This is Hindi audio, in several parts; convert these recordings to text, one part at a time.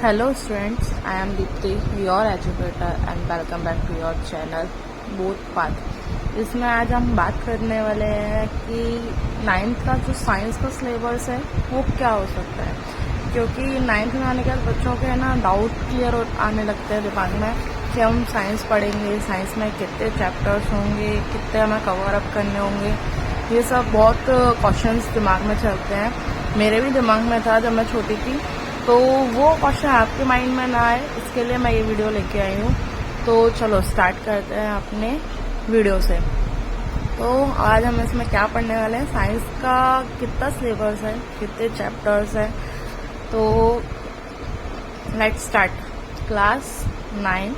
Hello students, I am Deepti, your educator and welcome back to your channel both path. इसमें आज हम बात करने वाले हैं कि 9th का जो साइंस का सिलेबस है वो क्या हो सकता है, क्योंकि 9th में आने के बाद बच्चों के ना डाउट क्लियर आने लगते हैं दिमाग में कि हम साइंस पढ़ेंगे, साइंस में कितने चैप्टर्स होंगे, कितने हमें कवर अप करने होंगे, ये सब बहुत क्वेश्चंस दिमाग में चलते हैं। मेरे भी दिमाग में था जब मैं छोटी थी, तो वो क्वेश्चन आपके माइंड में ना आए इसके लिए मैं ये वीडियो लेके आई हूँ। तो चलो स्टार्ट करते हैं अपने वीडियो से। तो आज हम इसमें क्या पढ़ने वाले हैं, साइंस का कितना सिलेबस है, कितने चैप्टर्स हैं। तो लेट्स स्टार्ट। क्लास 9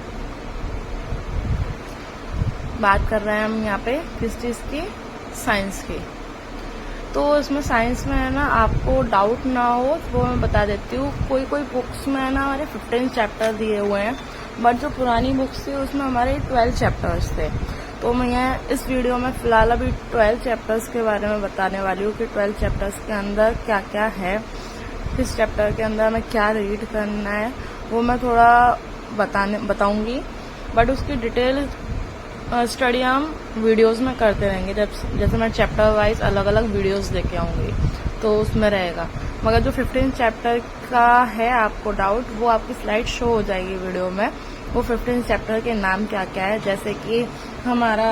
बात कर रहे हैं हम यहाँ पे किस चीज़ की, साइंस की। तो इसमें साइंस में है ना, आपको डाउट ना हो वो मैं बता देती हूँ। कोई बुक्स में है ना हमारे 15 चैप्टर दिए हुए हैं, बट जो पुरानी बुक्स थी उसमें हमारे 12 चैप्टर्स थे। तो मैं यहाँ इस वीडियो में फ़िलहाल अभी 12 चैप्टर्स के बारे में बताने वाली हूँ कि 12 चैप्टर्स के अंदर क्या क्या है, किस चैप्टर के अंदर हमें क्या रीड करना है, वो मैं थोड़ा बताऊँगी। बट उसकी डिटेल स्टडी हम वीडियोस में करते रहेंगे, जैसे मैं चैप्टर वाइज अलग अलग वीडियोस लेके आऊँगी तो उसमें रहेगा। मगर जो 15 चैप्टर का है आपको डाउट, वो आपकी स्लाइड शो हो जाएगी वीडियो में। वो 15 चैप्टर के नाम क्या क्या है, जैसे कि हमारा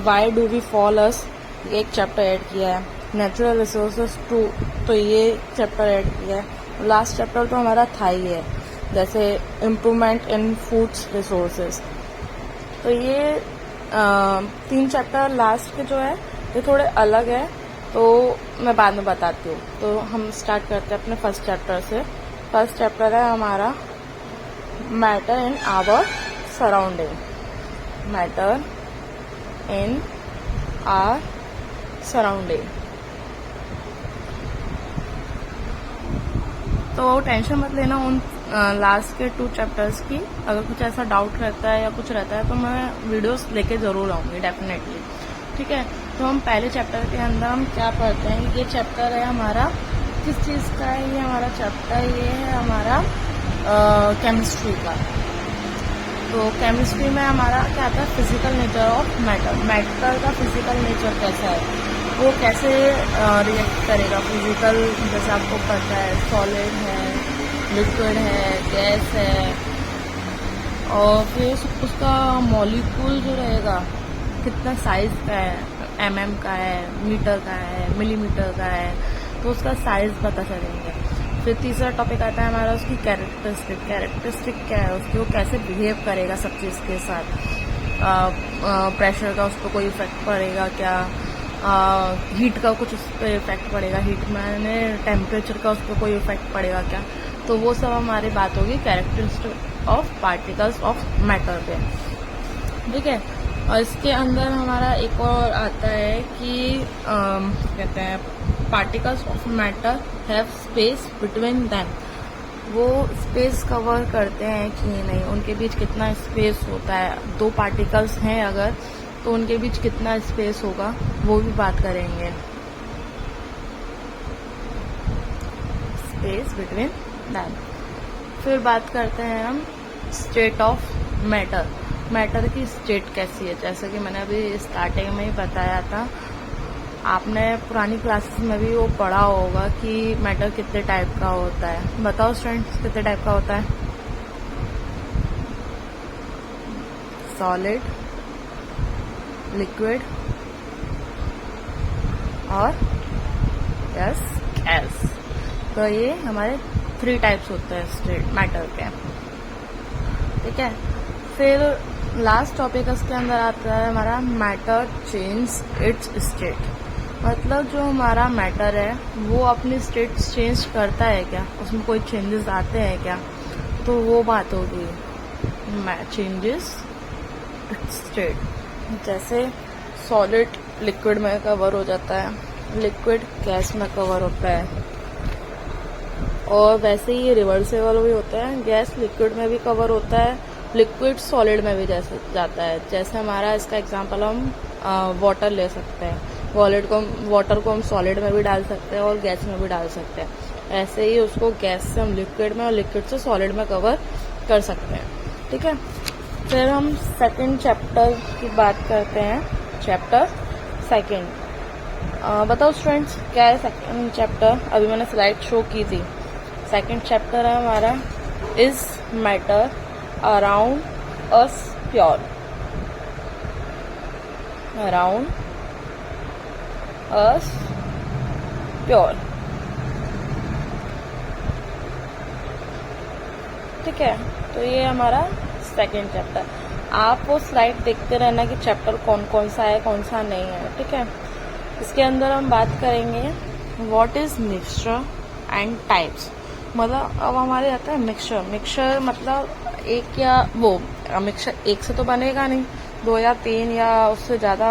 वाई डू वी फॉल अस, एक चैप्टर ऐड किया है। नेचुरल रिसोर्सेज 2, तो ये चैप्टर ऐड किया है। लास्ट चैप्टर तो हमारा था ही है, जैसे इम्प्रूवमेंट इन फूड्स रिसोर्सेज। तो ये 3 चैप्टर लास्ट के जो है ये थोड़े अलग है, तो मैं बाद में बताती हूँ। तो हम स्टार्ट करते हैं अपने फर्स्ट चैप्टर से। फर्स्ट चैप्टर है हमारा matter in our surrounding. Matter in our surrounding. तो टेंशन मत लेना उन लास्ट के 2 चैप्टर्स की। अगर कुछ ऐसा डाउट रहता है या कुछ रहता है तो मैं वीडियोस लेके ज़रूर आऊँगी डेफिनेटली, ठीक है। तो हम पहले चैप्टर के अंदर हम क्या पढ़ते हैं, ये चैप्टर है हमारा किस चीज़ का है, ये हमारा चैप्टर ये है हमारा केमिस्ट्री का। तो केमिस्ट्री में हमारा क्या आता है, physical nature of matter. Matter का फिजिकल नेचर कैसा है, वो कैसे रिएक्ट करेगा। फिजिकल जैसे आपको पता है, सॉलिड है, लिक्विड है, गैस है, और फिर उसका मॉलिक्यूल जो रहेगा कितना साइज का है, mm का है, मीटर का है, मिलीमीटर का है, तो उसका साइज पता चलेंगे। फिर तीसरा टॉपिक आता है हमारा उसकी कैरेक्टरिस्टिक। कैरेक्टरिस्टिक क्या है उसकी, वो कैसे बिहेव करेगा सब चीज़ के साथ। प्रेशर का उस पर कोई इफेक्ट पड़ेगा क्या, हीट का कुछ उस पर इफेक्ट पड़ेगा, हीट में टेम्परेचर का उस पर कोई इफेक्ट पड़ेगा क्या। तो वो सब हमारी बात होगी characteristic of particles of matter पे, ठीक है। और इसके अंदर हमारा एक और आता है कि कहते हैं particles of matter have space between them. वो स्पेस कवर करते हैं कि नहीं, उनके बीच कितना स्पेस होता है। 2 पार्टिकल्स हैं अगर, तो उनके बीच कितना स्पेस होगा वो भी बात करेंगे, स्पेस बिटवीन देम। फिर बात करते हैं हम स्टेट ऑफ मैटर। मैटर की स्टेट कैसी है, जैसे कि मैंने अभी स्टार्टिंग में ही बताया था, आपने पुरानी क्लासेस में भी वो पढ़ा होगा कि मैटर कितने टाइप का होता है। बताओ स्टूडेंट्स, कितने टाइप का होता है। सॉलिड, लिक्विड और यस गैस। तो ये हमारे 3 टाइप्स होते हैं स्टेट मैटर के, ठीक है। फिर लास्ट टॉपिक इसके अंदर आता है हमारा मैटर चेंज इट्स स्टेट। मतलब जो हमारा मैटर है वो अपनी स्टेट चेंज करता है क्या, उसमें कोई चेंजेस आते हैं क्या, तो वो बात होगी चेंजेस इट्स स्टेट। जैसे सॉलिड लिक्विड में कवर हो जाता है, लिक्विड गैस में कवर होता है, और वैसे ही रिवर्सेबल भी होता है। गैस लिक्विड में भी कवर होता है, लिक्विड सॉलिड में भी जैसे जाता है। जैसे हमारा इसका एग्जांपल हम वाटर ले सकते हैं। वाटर को हम सॉलिड में भी डाल सकते हैं और गैस में भी डाल सकते हैं। ऐसे ही उसको गैस से हम लिक्विड में और लिक्विड से सॉलिड में कवर कर सकते हैं। ठीक है, फिर हम सेकंड चैप्टर की बात करते हैं। चैप्टर सेकंड, बताओ स्टूडेंट्स क्या है सेकंड चैप्टर? अभी मैंने स्लाइड शो की थी। सेकंड चैप्टर है हमारा is matter around us pure, around us pure. ठीक है, तो ये हमारा सेकंड चैप्टर। आप वो स्लाइड देखते रहना कि चैप्टर कौन कौन सा है कौन सा नहीं है। ठीक है, इसके अंदर हम बात करेंगे what is mixture and types. मतलब अब हमारे आता है मिक्सचर। मिक्सचर मतलब एक या वो मिक्सचर एक से तो बनेगा नहीं, 2 या 3 या उससे ज़्यादा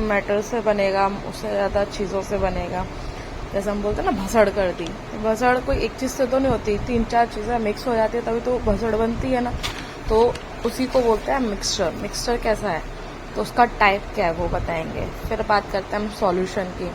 मैटर से बनेगा, उससे ज़्यादा चीज़ों से बनेगा। जैसे हम बोलते हैं ना भसड़ कर दी, भसड़ कोई एक चीज़ से तो नहीं होती, 3-4 चीज़ें मिक्स हो जाती है तभी तो भसड़ बनती है ना। तो उसी को बोलते हैं मिक्सचर। मिक्सचर कैसा है तो उसका टाइप क्या है वो बताएंगे। फिर बात करते हैं हम सॉल्यूशन की।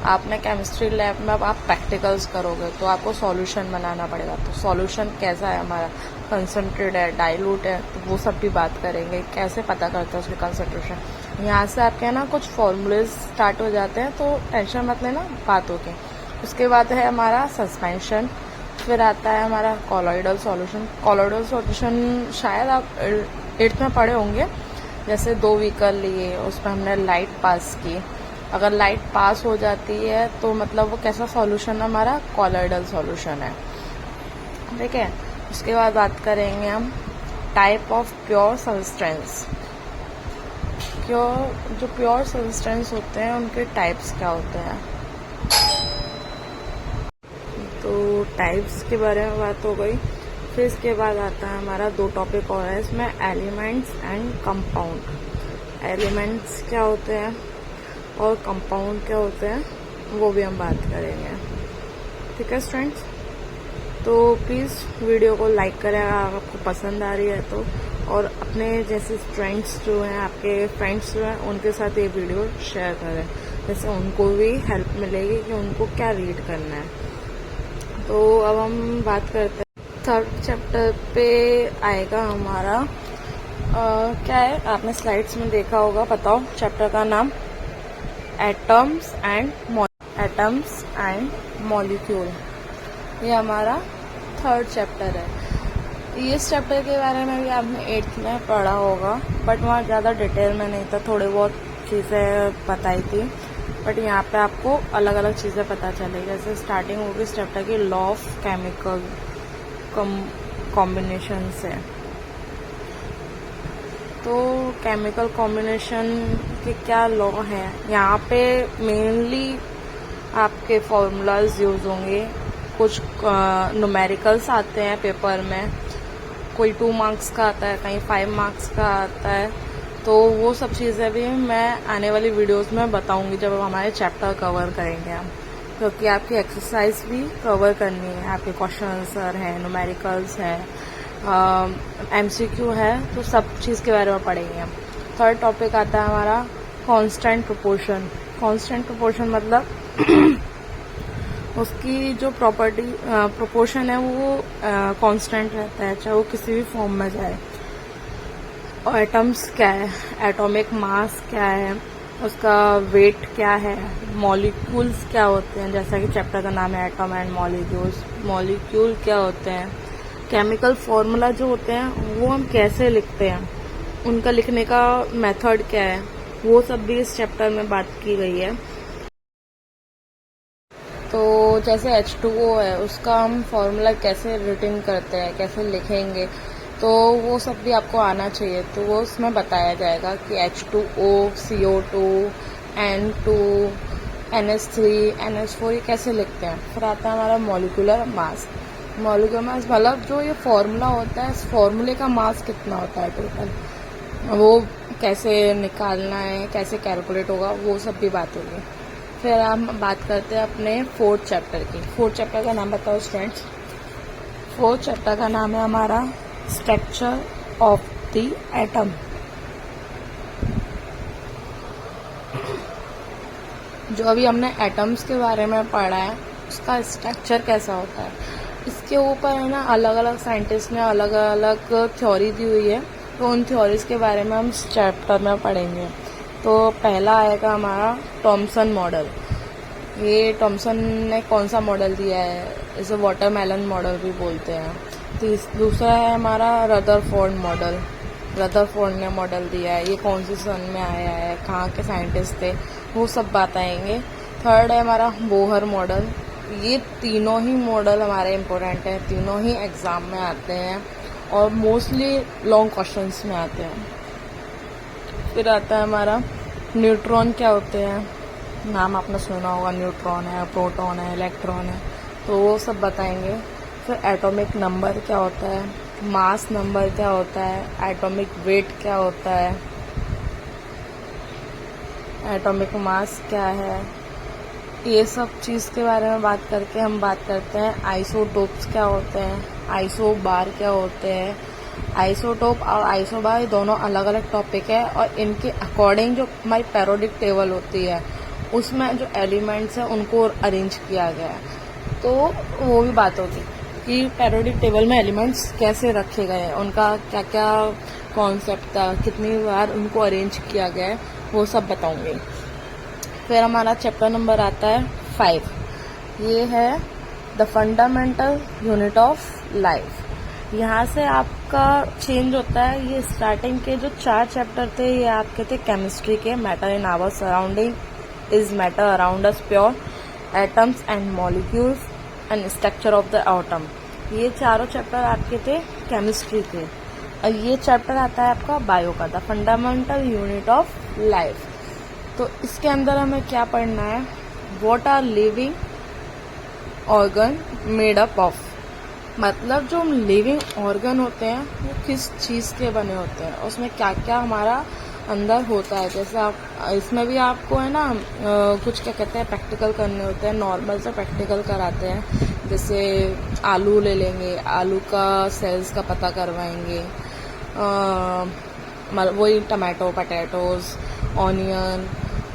आपने केमिस्ट्री लैब में अब आप प्रैक्टिकल्स करोगे तो आपको सॉल्यूशन बनाना पड़ेगा। तो सॉल्यूशन कैसा है हमारा, कंसनट्रेट है, डाइल्यूट है, तो वो सब भी बात करेंगे। कैसे पता करते हैं उसकी कंसनट्रेशन। यहाँ से आपके ना कुछ फॉर्मूलेज स्टार्ट हो जाते हैं, तो टेंशन मत लेना, बात होगी। उसके बाद है हमारा सस्पेंशन। फिर आता है हमारा कॉलॉइडल सॉल्यूशन। कॉलॉइडल सॉल्यूशन शायद आप 8th में पढ़े होंगे। जैसे 2 व्हीकल लिए, उसमें हमने लाइट पास की, अगर लाइट पास हो जाती है तो मतलब वो कैसा सॉल्यूशन हमारा कॉलॉइडल सॉल्यूशन है। ठीक है, उसके बाद बात करेंगे हम टाइप ऑफ प्योर सब्सटेंस। जो प्योर सब्सटेंस होते हैं उनके टाइप्स क्या होते हैं। तो टाइप्स के बारे में बात हो गई। फिर इसके बाद आता है हमारा 2 टॉपिक और है इसमें, एलिमेंट्स एंड कंपाउंड। एलिमेंट्स क्या होते हैं और कंपाउंड क्या होते हैं वो भी हम बात करेंगे। ठीक है स्टूडेंट्स, तो प्लीज़ वीडियो को लाइक करें अगर आपको पसंद आ रही है तो, और अपने जैसे स्टूडेंट्स जो हैं, आपके फ्रेंड्स जो हैं, उनके साथ ये वीडियो शेयर करें, जैसे उनको भी हेल्प मिलेगी कि उनको क्या रीड करना है। तो अब हम बात करते हैं थर्ड चैप्टर पे आएगा हमारा क्या है, आपने स्लाइड्स में देखा होगा, बताओ चैप्टर का नाम, एटम्स एंड मॉलिक्यूल। ये हमारा थर्ड चैप्टर है। इस चैप्टर के बारे में भी आपने 8th में पढ़ा होगा, बट वहाँ ज़्यादा डिटेल में नहीं था, थोड़े बहुत चीज़ें बताई थी, बट यहाँ पे आपको अलग अलग चीज़ें पता चलेगी। जैसे स्टार्टिंग होगी इस चैप्टर की लॉ ऑफ केमिकल कॉम्बिनेशन से। तो केमिकल कॉम्बिनेशन के क्या लॉ हैं, यहाँ पे मेनली आपके फॉर्मूलाज यूज होंगे। कुछ न्यूमेरिकल्स आते हैं पेपर में, कोई 2 मार्क्स का आता है, कहीं 5 मार्क्स का आता है। तो वो सब चीज़ें भी मैं आने वाली वीडियोस में बताऊंगी जब हम हमारे चैप्टर कवर करेंगे हम, क्योंकि आपकी एक्सरसाइज भी कवर करनी है, आपके क्वेश्चन आंसर हैं, न्यूमेरिकल्स हैं, MCQ है, तो सब चीज़ के बारे में पढ़ेंगे हम। थर्ड टॉपिक आता है हमारा कांस्टेंट प्रोपोर्शन। कांस्टेंट प्रोपोर्शन मतलब उसकी जो प्रॉपर्टी प्रोपोर्शन है वो कांस्टेंट रहता है, चाहे वो किसी भी फॉर्म में जाए। और एटम्स क्या है, एटॉमिक मास क्या है, उसका वेट क्या है, मॉलिक्यूल्स क्या होते हैं, जैसा कि चैप्टर का नाम है एटम एंड मॉलिक्यूल्स। मॉलिक्यूल क्या होते हैं, केमिकल फॉर्मूला जो होते हैं वो हम कैसे लिखते हैं, उनका लिखने का मेथड क्या है, वो सब भी इस चैप्टर में बात की गई है। तो जैसे H2O है, उसका हम फॉर्मूला कैसे रिटन करते हैं, कैसे लिखेंगे, तो वो सब भी आपको आना चाहिए। तो वो उसमें बताया जाएगा कि H2O, CO2, N2, NH3, NH4 ये कैसे लिखते हैं। फिर आता है हमारा मॉलिक्यूलर मास। मॉलिक्यूलर मास मतलब जो ये फॉर्मूला होता है, इस फॉर्मूले का मास कितना होता है टोटल, वो कैसे निकालना है, कैसे कैलकुलेट होगा, वो सब भी बात होगी। फिर हम बात करते हैं अपने 4th चैप्टर की। 4th चैप्टर का नाम बताओ स्टूडेंट्स। 4th चैप्टर का नाम है हमारा स्ट्रक्चर ऑफ द एटम। जो अभी हमने एटम्स के बारे में पढ़ा है, उसका स्ट्रक्चर कैसा होता है, इसके ऊपर है ना अलग अलग साइंटिस्ट ने अलग अलग थ्योरी दी हुई है। तो उन थ्योरीज के बारे में हम इस चैप्टर में पढ़ेंगे। तो पहला आएगा हमारा थॉमसन मॉडल। ये थॉमसन ने कौन सा मॉडल दिया है, इसे वाटरमेलन मॉडल भी बोलते हैं। दूसरा है हमारा रदरफोर्ड मॉडल। रदरफोर्ड ने मॉडल दिया है, ये कौन सी सन में आया है, कहाँ के साइंटिस्ट थे, वो सब बताएंगे। थर्ड है हमारा बोहर मॉडल। ये तीनों ही मॉडल हमारे इम्पोर्टेंट हैं, तीनों ही एग्ज़ाम में आते हैं और मोस्टली लॉन्ग क्वेश्चंस में आते हैं। फिर आता है हमारा न्यूट्रॉन क्या होते हैं, नाम आपने सुना होगा, न्यूट्रॉन है, प्रोटॉन है, इलेक्ट्रॉन है, तो वो सब बताएंगे। फिर एटॉमिक नंबर क्या होता है, मास नंबर क्या होता है, एटॉमिक वेट क्या होता है, एटॉमिक मास क्या है, ये सब चीज़ के बारे में बात करके हम बात करते हैं। आइसोटोप्स क्या होते हैं, आइसोबार क्या होते हैं। आइसोटोप और आइसोबार दोनों अलग अलग टॉपिक है और इनके अकॉर्डिंग जो हमारी पेरियोडिक टेबल होती है उसमें जो एलिमेंट्स हैं उनको अरेंज किया गया है। तो वो भी बात होगी कि पेरियोडिक टेबल में एलिमेंट्स कैसे रखे गए हैं, उनका क्या क्या कॉन्सेप्ट था, कितनी बार उनको अरेंज किया गया है, वो सब बताऊंगी। फिर हमारा चैप्टर नंबर आता है 5। ये है the fundamental unit of life. यहाँ से आपका चेंज होता है। ये स्टार्टिंग के जो 4 चैप्टर थे ये आपके थे केमिस्ट्री के। Matter in our surrounding is matter around us, pure atoms and molecules and structure of the atom. ये चारों चैप्टर आपके थे केमिस्ट्री के। और ये चैप्टर आता है आपका बायो का, the fundamental unit of life. तो इसके अंदर हमें क्या पढ़ना है, what are living organ made up of, मतलब जो लिविंग ऑर्गन होते हैं वो किस चीज़ के बने होते हैं, उसमें क्या क्या हमारा अंदर होता है। जैसे आप इसमें भी आपको है ना कुछ क्या कहते हैं प्रैक्टिकल करने होते हैं, नॉर्मल से प्रैक्टिकल कराते हैं। जैसे आलू ले लेंगे, आलू का सेल्स का पता करवाएंगे, वही टमाटो, पटेटोज, ऑनियन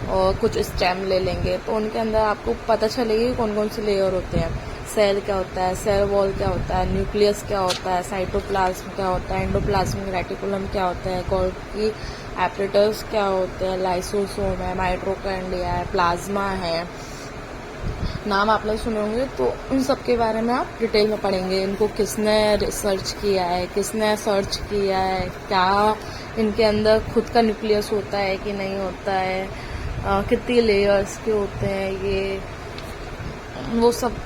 और कुछ स्टेम ले लेंगे तो उनके अंदर आपको पता चलेगी कौन कौन से लेयर होते हैं। सेल क्या होता है, सेल वॉल क्या होता है, न्यूक्लियस क्या होता है, साइटोप्लाज्म क्या होता है, एंडोप्लाज्मिक रेटिकुलम क्या होता है, गोल्गी एपरेटस क्या होते हैं, लाइसोसोम है, माइटोकॉन्ड्रिया है, प्लाज्मा है, नाम आपने सुने होंगे। तो उन सब के बारे में आप डिटेल में पढ़ेंगे। इनको किसने रिसर्च किया है, किसने सर्च किया है, क्या इनके अंदर खुद का न्यूक्लियस होता है कि नहीं होता है, कितनी लेयर्स के होते हैं, ये वो सब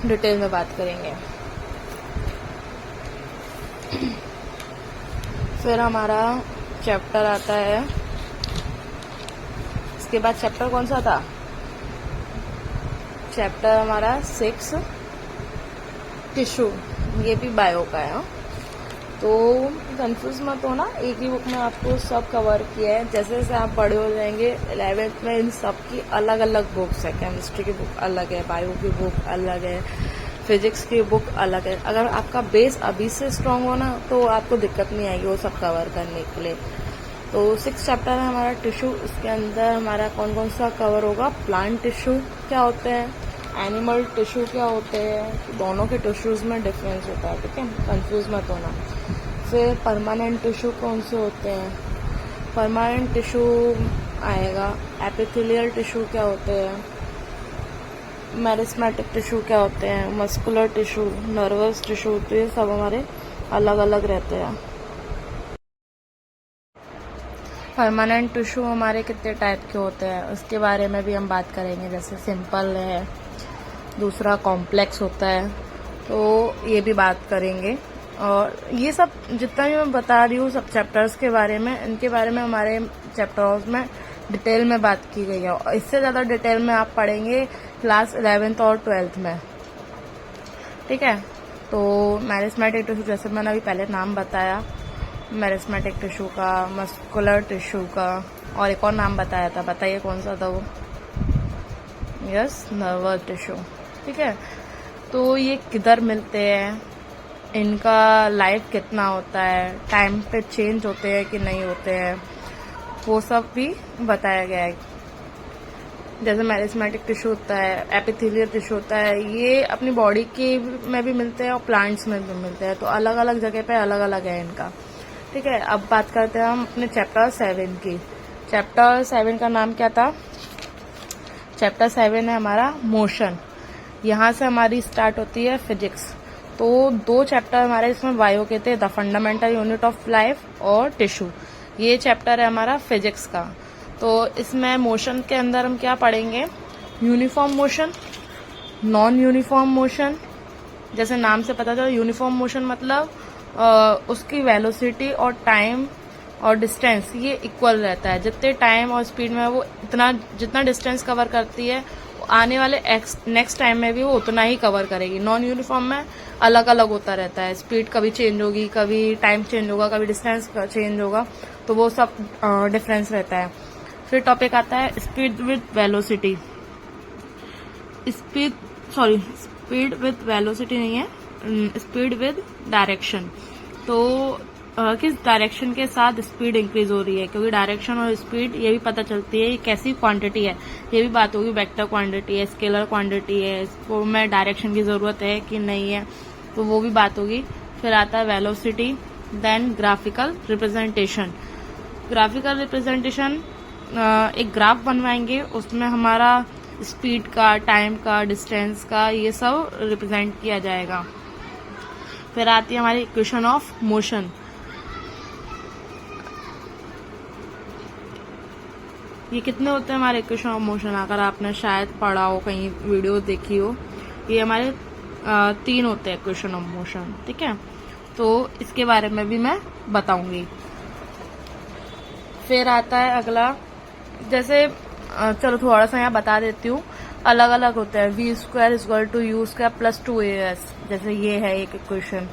डिटेल में बात करेंगे। फिर हमारा चैप्टर आता है, इसके बाद चैप्टर कौन सा था, चैप्टर हमारा 6 टिश्यू। ये भी बायो का है। तो कंफ्यूज मत होना, एक ही बुक में आपको सब कवर किया है। जैसे जैसे आप बड़े हो जाएंगे 11th में इन सब की अलग अलग बुक्स है। केमिस्ट्री की बुक अलग है, बायो की बुक अलग है, फिजिक्स की बुक अलग है। अगर आपका बेस अभी से स्ट्रांग हो ना तो आपको दिक्कत नहीं आएगी वो सब कवर करने के लिए। तो 6 चैप्टर है हमारा टिश्यू। इसके अंदर हमारा कौन कौन सा कवर होगा, प्लांट टिश्यू क्या होते हैं, एनिमल टिश्यू क्या होते हैं, दोनों के टिश्यूज में डिफरेंस होता है, ठीक है, कंफ्यूज मत होना। फिर परमानेंट टिश्यू कौन से होते हैं, परमानेंट टिश्यू आएगा, एपिथेलियल टिश्यू क्या होते हैं, मेरिस्मेटिक टिश्यू क्या होते हैं, मस्कुलर टिश्यू, नर्वस टिश्यू, तो ये सब हमारे अलग अलग रहते हैं। परमानेंट टिश्यू हमारे कितने टाइप के होते हैं उसके बारे में भी हम बात करेंगे। जैसे सिंपल है, दूसरा कॉम्प्लेक्स होता है, तो ये भी बात करेंगे। और ये सब जितना भी मैं बता रही हूँ सब चैप्टर्स के बारे में, इनके बारे में हमारे चैप्टर्स में डिटेल में बात की गई है। और इससे ज़्यादा डिटेल में आप पढ़ेंगे क्लास 11th और 12th में, ठीक है। तो मेरिस्मेटिक टिश्यू जैसे मैंने अभी पहले नाम बताया, मेरिस्मेटिक टिश्यू का, मस्कुलर टिश्यू का, और एक और नाम बताया था, बताइए कौन सा था वो, यस, नर्वस टिश्यू, ठीक है। तो ये किधर मिलते हैं, इनका लाइफ कितना होता है, टाइम पे चेंज होते हैं कि नहीं होते हैं, वो सब भी बताया गया है। जैसे मैरिस्मेटिक टिश्यू होता है, एपिथेलियल टिश्यू होता है, ये अपनी बॉडी के में भी मिलते हैं और प्लांट्स में भी मिलते हैं, तो अलग अलग जगह पे अलग अलग है इनका। ठीक है, अब बात करते हैं हम अपने चैप्टर 7 की। चैप्टर 7 का नाम क्या था? चैप्टर 7 है हमारा मोशन। यहाँ से हमारी स्टार्ट होती है फिजिक्स। तो 2 चैप्टर हमारे इसमें बायो के थे, the fundamental unit of life और टिश्यू। ये चैप्टर है हमारा फिजिक्स का। तो इसमें मोशन के अंदर हम क्या पढ़ेंगे? Uniform motion, non uniform motion. जैसे नाम से पता चला, यूनिफॉर्म मोशन मतलब उसकी वेलोसिटी और टाइम और डिस्टेंस ये इक्वल रहता है। जितने टाइम और स्पीड में वो जितना डिस्टेंस कवर करती है, आने वाले नेक्स्ट टाइम में भी वो उतना ही कवर करेगी। नॉन यूनिफॉर्म में अलग अलग होता रहता है, स्पीड कभी चेंज होगी, कभी टाइम चेंज होगा, कभी डिस्टेंस चेंज होगा, तो वो सब डिफरेंस रहता है। फिर टॉपिक आता है speed with velocity. Speed with velocity नहीं है, स्पीड विद डायरेक्शन। तो किस डायरेक्शन के साथ स्पीड इंक्रीज हो रही है, क्योंकि डायरेक्शन और स्पीड ये भी पता चलती है ये कैसी क्वांटिटी है। ये भी बात होगी, वेक्टर क्वांटिटी है, स्केलर क्वांटिटी है, इसको में डायरेक्शन की जरूरत है कि नहीं है, तो वो भी बात होगी। फिर आता है velocity, then graphical representation. Graphical representation एक ग्राफ बनवाएंगे, उसमें हमारा स्पीड का, टाइम का, डिस्टेंस का ये सब रिप्रेजेंट किया जाएगा। फिर आती है हमारी इक्वेशन ऑफ मोशन। ये कितने होते हैं हमारे इक्वेशन ऑफ मोशन? अगर आपने शायद पढ़ा हो, कहीं वीडियो देखी हो, ये हमारे 3 होते हैं इक्वेशन ऑफ मोशन। ठीक है, तो इसके बारे में भी मैं बताऊंगी। फिर आता है अगला, जैसे चलो थोड़ा सा यहाँ बता देती हूँ, अलग अलग होता है। v² = u² + 2as, जैसे ये है एक इक्वेशन।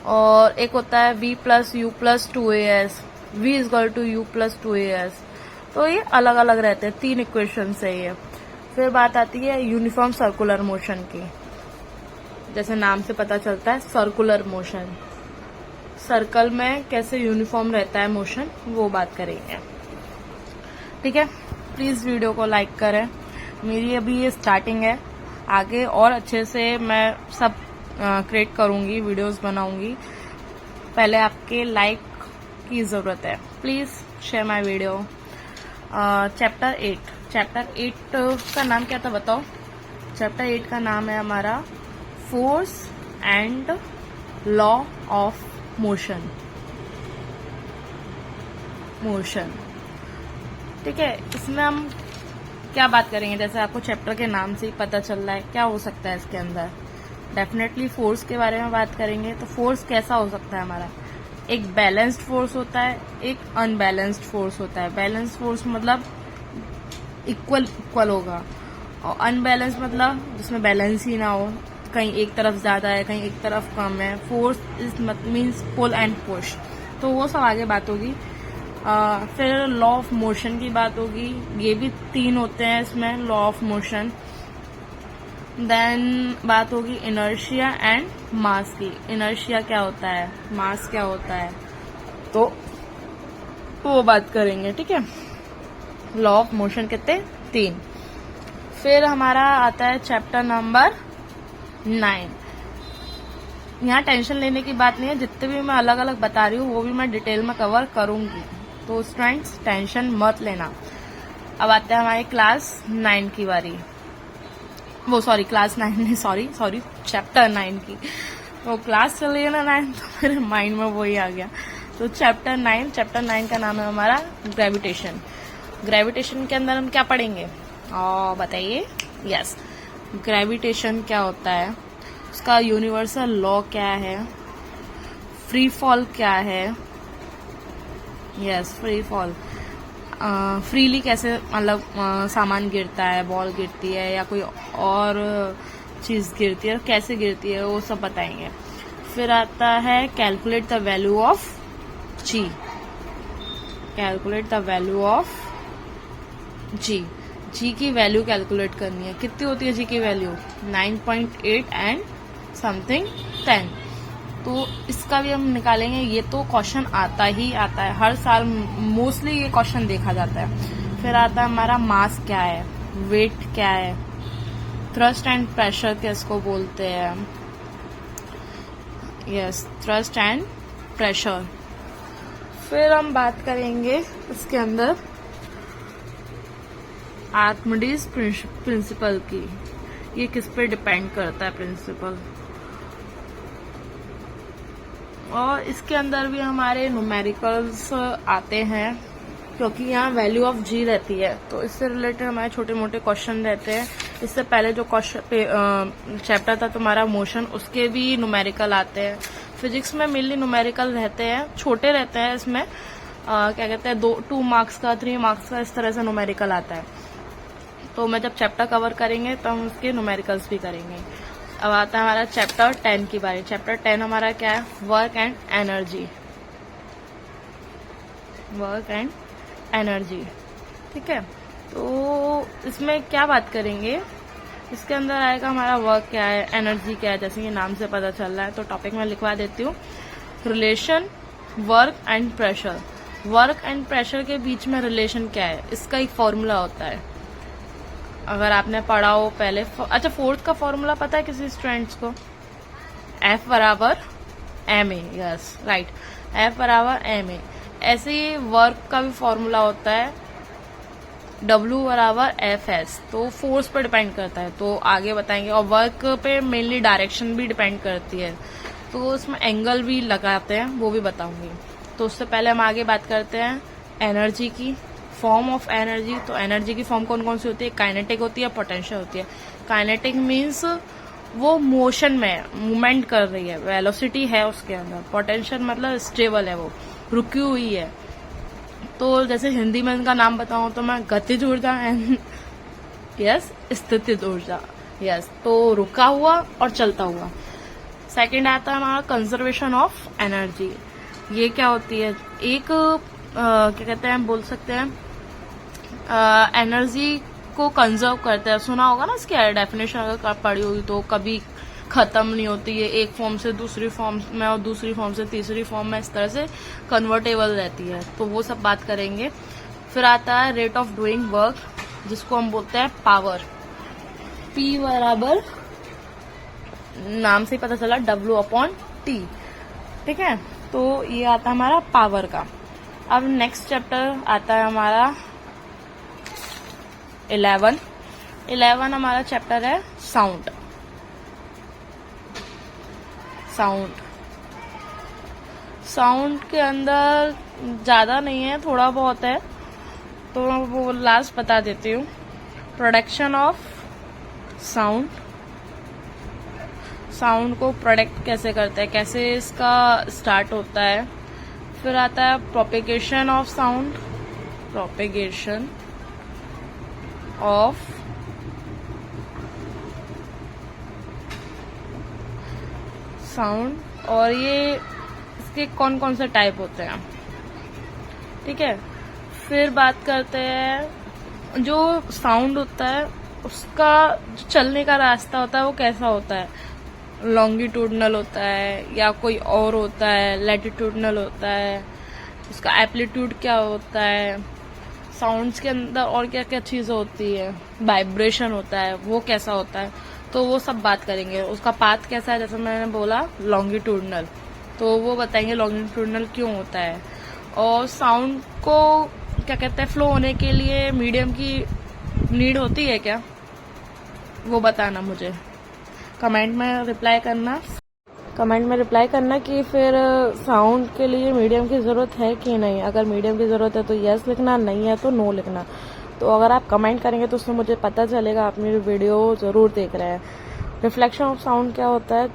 और एक होता है v + u + 2as, v = u + 2as। तो ये अलग अलग रहते हैं, 3 इक्वेशन है ये। फिर बात आती है यूनिफॉर्म सर्कुलर मोशन की। जैसे नाम से पता चलता है सर्कुलर मोशन, सर्कल में कैसे यूनिफॉर्म रहता है मोशन, वो बात करेंगे। ठीक है, प्लीज वीडियो को लाइक करें। मेरी अभी ये स्टार्टिंग है, आगे और अच्छे से मैं सब क्रिएट करूंगी, वीडियोस बनाऊंगी। पहले आपके लाइक की जरूरत है, please share my video. Chapter 8 का नाम क्या था बताओ? चैप्टर 8 का नाम है हमारा force and law of motion. ठीक है, इसमें हम क्या बात करेंगे? जैसे आपको चैप्टर के नाम से ही पता चल रहा है, क्या हो सकता है इसके अंदर? डेफिनेटली फोर्स के बारे में बात करेंगे। तो फोर्स कैसा हो सकता है हमारा? एक बैलेंस्ड फोर्स होता है, एक अनबैलेंस्ड फोर्स होता है। बैलेंस्ड फोर्स मतलब इक्वल होगा, और अनबैलेंस मतलब जिसमें बैलेंस ही ना हो, कहीं एक तरफ ज्यादा है, कहीं एक तरफ कम है। Force is means pull and push, तो वो सब आगे बात होगी। फिर लॉ ऑफ मोशन की बात होगी, ये भी 3 होते हैं इसमें, लॉ ऑफ मोशन। देन बात होगी इनर्शिया एंड मास की। इनर्शिया क्या होता है, मास क्या होता है, तो वो बात करेंगे। ठीक है, लॉ ऑफ मोशन कितने? 3। फिर हमारा आता है चैप्टर नंबर 9। यहाँ टेंशन लेने की बात नहीं है, जितने भी मैं अलग अलग बता रही हूँ वो भी मैं डिटेल में कवर करूंगी, तो स्टूडेंट्स टेंशन मत लेना। अब आते हैं हमारी क्लास 9 की बारी। वो सॉरी, क्लास 9 नहीं, सॉरी चैप्टर 9 की। वो क्लास चल रही है ना 9, तो मेरे माइंड में वही आ गया। तो चैप्टर 9 का नाम है हमारा ग्रेविटेशन। ग्रेविटेशन के अंदर हम क्या पढ़ेंगे बताइए? यस, ग्रेविटेशन क्या होता है, उसका यूनिवर्सल लॉ क्या है, फ्री फॉल क्या है। यस, फ्री फॉल, फ्रीली कैसे मतलब सामान गिरता है, बॉल गिरती है या कोई और चीज गिरती है, कैसे गिरती है, वो सब बताएंगे। फिर आता है calculate the value of G. Calculate the value of G. G की वैल्यू कैलकुलेट करनी है। कितनी होती है जी की वैल्यू? 9.8 and something 10। तो इसका भी हम निकालेंगे। ये तो क्वेश्चन आता ही आता है, हर साल मोस्टली ये क्वेश्चन देखा जाता है। फिर आता है हमारा मास क्या है। वेट क्या है, थ्रस्ट एंड प्रेशर किसको बोलते हैं, यस थ्रस्ट एंड प्रेशर। फिर हम बात करेंगे इसके अंदर आर्किमिडीज प्रिंसिपल की, ये किस पे डिपेंड करता है प्रिंसिपल। और इसके अंदर भी हमारे न्यूमेरिकल्स आते हैं, क्योंकि यहाँ वैल्यू ऑफ जी रहती है, तो इससे रिलेटेड हमारे छोटे मोटे क्वेश्चन रहते हैं। इससे पहले जो क्वेश्चन चैप्टर था तुम्हारा मोशन, उसके भी न्यूमेरिकल आते हैं। फिजिक्स में मेनली न्यूमेरिकल रहते हैं, छोटे रहते हैं, इसमें क्या कहते हैं 2 मार्क्स का 3 मार्क्स का इस तरह से न्यूमेरिकल आता है। तो मैं जब चैप्टर कवर करेंगे तो हम उसके न्यूमेरिकल्स भी करेंगे। अब आता है हमारा चैप्टर 10 की बारी। चैप्टर 10 हमारा क्या है, work and energy, work and energy, ठीक है। तो इसमें क्या बात करेंगे, इसके अंदर आएगा हमारा वर्क क्या है, एनर्जी क्या है, जैसे कि नाम से पता चल रहा है। तो टॉपिक में लिखवा देती हूँ, relation work and pressure. Work and pressure के बीच में रिलेशन क्या है, इसका एक फॉर्मूला होता है, अगर आपने पढ़ा हो पहले। अच्छा, फोर्थ का फॉर्मूला पता है किसी स्टूडेंट्स को, F बराबर ma, यस राइट, F बराबर ma। ऐसे ही वर्क का भी फॉर्मूला होता है W बराबर Fs, तो फोर्स पर डिपेंड करता है, तो आगे बताएंगे। और वर्क पे मेनली डायरेक्शन भी डिपेंड करती है, तो उसमें एंगल भी लगाते हैं, वो भी बताऊंगी। तो उससे पहले हम आगे बात करते हैं एनर्जी की, फॉर्म ऑफ एनर्जी। तो एनर्जी की फॉर्म कौन कौन सी होती है, काइनेटिक होती है, पोटेंशियल होती है। काइनेटिक मीन्स वो मोशन में मूवमेंट कर रही है, वेलोसिटी है उसके अंदर। पोटेंशियल मतलब स्टेबल है, वो रुकी हुई है। तो जैसे हिंदी में इनका नाम बताऊं तो मैं गतिज ऊर्जा एंड यस स्थितिज ऊर्जा, यस तो रुका हुआ और चलता हुआ। सेकंड आता है हमारा कंजर्वेशन ऑफ एनर्जी। ये क्या होती है, एक क्या कहते हैं, बोल सकते हैं एनर्जी को कंजर्व करते हैं। सुना होगा ना इसकी डेफिनेशन, अगर पढ़ी होगी तो, कभी खत्म नहीं होती है, एक फॉर्म से दूसरी फॉर्म में और दूसरी फॉर्म से तीसरी फॉर्म में, इस तरह से कन्वर्टेबल रहती है। तो वो सब बात करेंगे। फिर आता है रेट ऑफ डूइंग वर्क, जिसको हम बोलते हैं पावर। P बराबर नाम से ही पता चला W/T, ठीक है। तो ये आता है हमारा पावर का। अब नेक्स्ट चैप्टर आता है हमारा 11 हमारा चैप्टर है साउंड। साउंड के अंदर ज्यादा नहीं है, थोड़ा बहुत है, तो वो लास्ट बता देती हूँ। प्रोडक्शन ऑफ साउंड, साउंड को प्रोडक्ट कैसे करते हैं, कैसे इसका स्टार्ट होता है। फिर आता है propagation of sound, propagation of sound, और ये इसके कौन कौन से टाइप होते हैं, ठीक है। फिर बात करते हैं जो साउंड होता है उसका जो चलने का रास्ता होता है वो कैसा होता है, लॉन्गिट्यूडनल होता है या कोई और होता है, लैटिट्यूडनल होता है, उसका एम्पलीट्यूड क्या होता है, साउंड्स के अंदर और क्या क्या चीजें होती है, वाइब्रेशन होता है वो कैसा होता है, तो वो सब बात करेंगे। उसका पाथ कैसा है, जैसे मैंने बोला लॉन्गिट्यूडनल, तो वो बताएंगे लॉन्गिट्यूडनल क्यों होता है। और साउंड को क्या कहते हैं, फ्लो होने के लिए मीडियम की नीड होती है क्या, वो बताना मुझे, कमेंट में रिप्लाई करना कि फिर साउंड के लिए मीडियम की जरूरत है कि नहीं। अगर मीडियम की जरूरत है तो यस लिखना, नहीं है तो नो लिखना। तो अगर आप कमेंट करेंगे तो उससे मुझे पता चलेगा आप मेरी वीडियो जरूर देख रहे हैं। रिफ्लेक्शन ऑफ साउंड क्या होता है,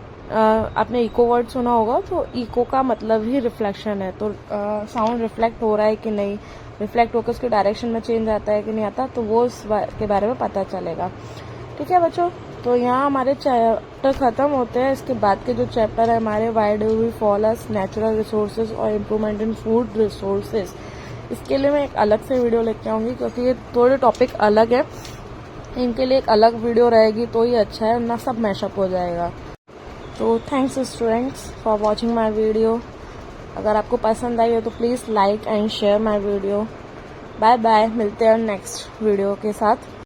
आपने इको वर्ड सुना होगा, तो इको का मतलब ही रिफ्लेक्शन है। तो साउंड रिफ्लेक्ट हो रहा है कि नहीं, रिफ्लेक्ट होकर उसके डायरेक्शन में चेंज आता है कि नहीं आता, तो वो के बारे में पता चलेगा, ठीक है बच्चों। तो यहाँ हमारे चैप्टर खत्म होते हैं। इसके बाद के जो चैप्टर है हमारे, why do we follows natural resources और इम्प्रूवमेंट इन फूड रिसोर्सेज, इसके लिए मैं एक अलग से वीडियो लेके आऊंगी, क्योंकि ये थोड़े टॉपिक अलग है, इनके लिए एक अलग वीडियो रहेगी तो ही अच्छा है, ना सब मैशअप हो जाएगा। तो thanks students for watching my video. अगर आपको पसंद आई हो तो please like and share my video. Bye bye, मिलते हैं नेक्स्ट वीडियो के साथ।